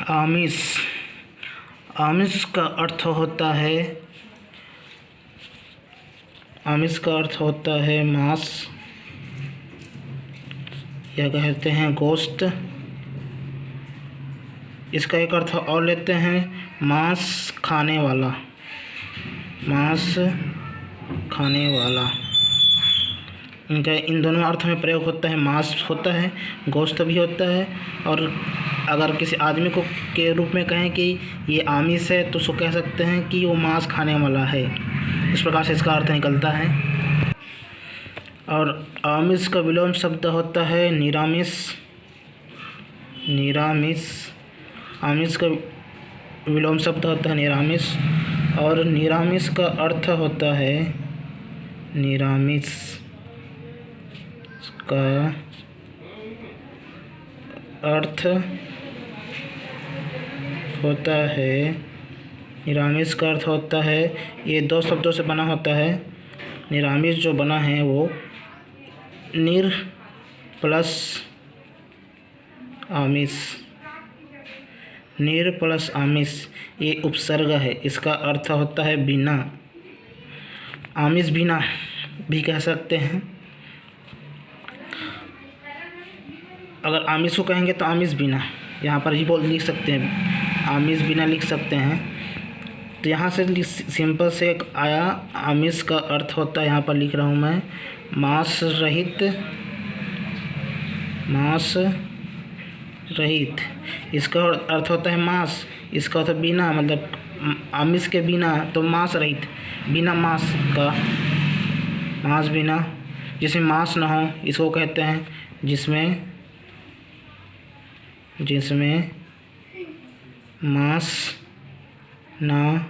आमिष। आमिष का अर्थ होता है मांस या कहते हैं गोश्त। इसका एक अर्थ और लेते हैं मांस खाने वाला। इनका इन दोनों अर्थ में प्रयोग होता है। मांस होता है, गोश्त भी होता है। और अगर किसी आदमी को के रूप में कहें कि ये आमिष है तो उसको कह सकते हैं कि वो मांस खाने वाला है। इस प्रकार से इसका अर्थ निकलता है। और आमिष का विलोम शब्द होता है निरामिष। आमिष का विलोम शब्द होता है निरामिष। और निरामिष का अर्थ होता है निरामिष का अर्थ होता है ये दो शब्दों से बना होता है। निरामिष जो बना है वो निर प्लस आमिष ये उपसर्ग है। इसका अर्थ होता है बिना। आमिष बिना भी कह सकते हैं। अगर आमिष को कहेंगे तो आमिष बिना यहाँ पर ही लिख सकते हैं, आमिष बिना लिख सकते हैं। तो यहाँ से सिंपल से एक आया। आमिष का अर्थ होता है, यहाँ पर लिख रहा हूँ मैं, मांस रहित। इसका अर्थ होता है मांस। इसका अर्थ बिना, मतलब आमिष के बिना, तो मांस रहित, बिना मांस का, मांस बिना, जिसमें मांस ना हो इसको कहते हैं, जिसमें मांस ना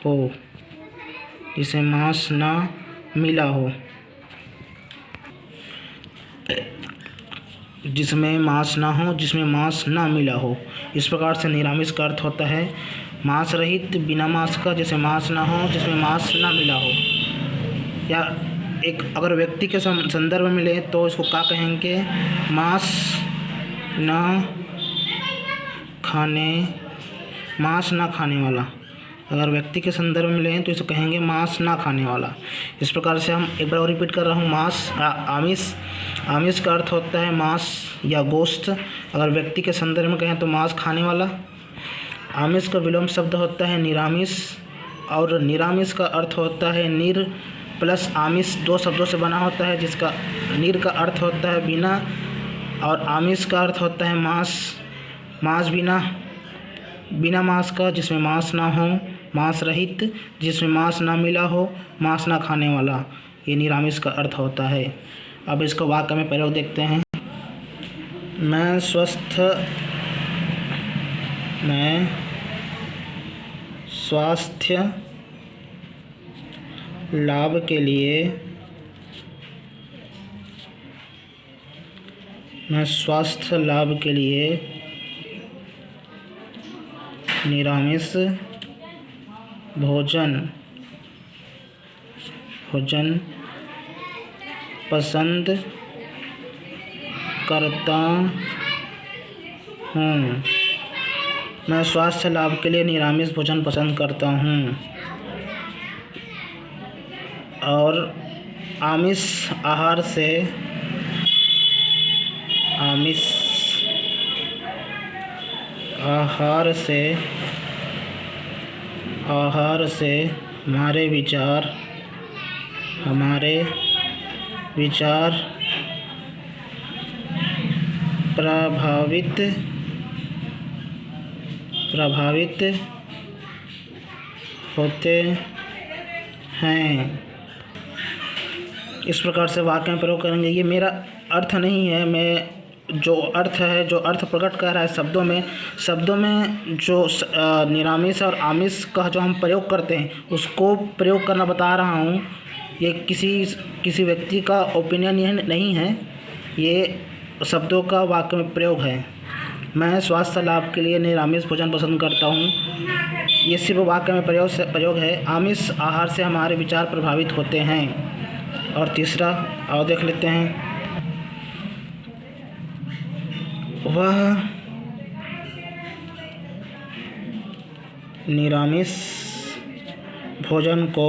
हो, जिसे मांस ना मिला हो, जिसमें मांस ना हो, जिसमें मांस ना मिला हो। इस प्रकार से निरामिष का अर्थ होता है मांस रहित, बिना मांस का, जिसे मांस ना हो, जिसमें मांस ना मिला हो। या एक अगर व्यक्ति के संदर्भ में ले तो इसको क्या कहेंगे, मांस ना खाने वाला। अगर व्यक्ति के संदर्भ में लें तो इसे कहेंगे मांस ना खाने वाला। इस प्रकार से हम एक बार और रिपीट कर रहा हूँ। आमिष का अर्थ होता है मांस या गोश्त। अगर व्यक्ति के संदर्भ में कहें तो मांस खाने वाला। आमिष का विलोम शब्द होता है निरामिष। और निरामिष का अर्थ होता है निर प्लस आमिष, दो शब्दों से बना होता है, जिसका निर का अर्थ होता है बिना और आमिष का अर्थ होता है मांस बिना मांस का, जिसमें मांस ना हो, मांस रहित, जिसमें मांस ना मिला हो, मांस ना खाने वाला। ये निरामिष का अर्थ होता है। अब इसको वाक्य में प्रयोग देखते हैं। मैं स्वास्थ्य लाभ के लिए निरामिष भोजन पसंद करता हूँ। मैं स्वास्थ्य लाभ के लिए निरामिष भोजन पसंद करता हूँ। और आमिष आहार से हमारे विचार प्रभावित होते हैं। इस प्रकार से वाक्य में प्रयोग करेंगे। ये मेरा अर्थ नहीं है, मैं जो अर्थ प्रकट कर रहा है शब्दों में जो निरामिष और आमिष का जो हम प्रयोग करते हैं उसको प्रयोग करना बता रहा हूँ। ये किसी व्यक्ति का ओपिनियन नहीं है, ये शब्दों का वाक्य में प्रयोग है। मैं स्वास्थ्य लाभ के लिए निरामिष भोजन पसंद करता हूँ, ये सिर्फ वाक्य में प्रयोग है। आमिष आहार से हमारे विचार प्रभावित होते हैं। और तीसरा और देख लेते हैं। निरामिष भोजन को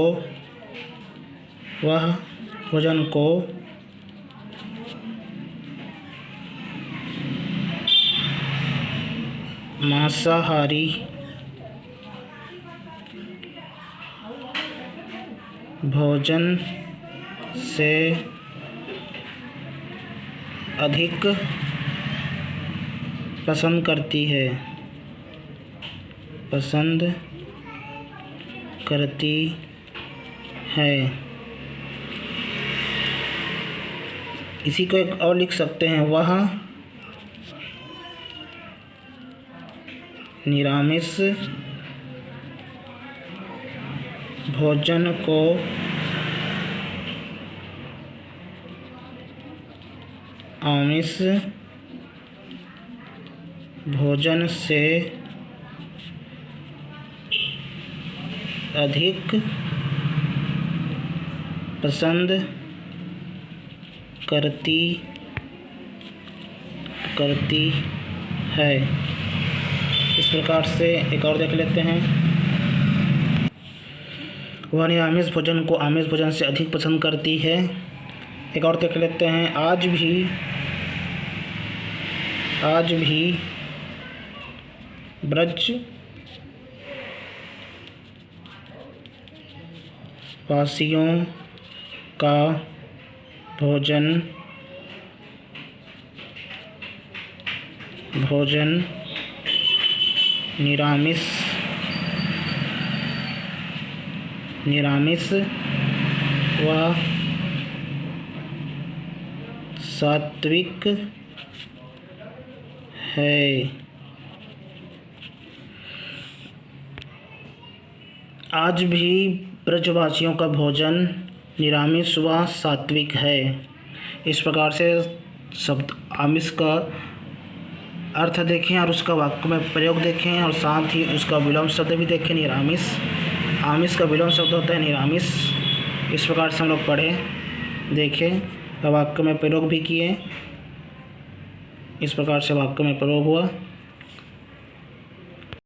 वह भोजन को मांसाहारी भोजन से अधिक पसंद करती है इसी को एक और लिख सकते हैं, वह निरामिष भोजन को आमिष भोजन से अधिक पसंद करती है। इस प्रकार से एक और देख लेते हैं, वह निरामिष भोजन को आमिष भोजन से अधिक पसंद करती है। एक और देख लेते हैं, आज भी ब्रज वासियों का भोजन निरामिष व सात्विक है। आज भी ब्रजवासियों का भोजन निरामिष व सात्विक है। इस प्रकार से शब्द आमिष का अर्थ देखें और उसका वाक्य में प्रयोग देखें और साथ ही उसका विलोम शब्द भी देखें, निरामिष। आमिष का विलोम शब्द होता है निरामिष। इस प्रकार से हम लोग पढ़े, देखें और वाक्य में प्रयोग भी किए। इस प्रकार से वाक्य में प्रयोग हुआ।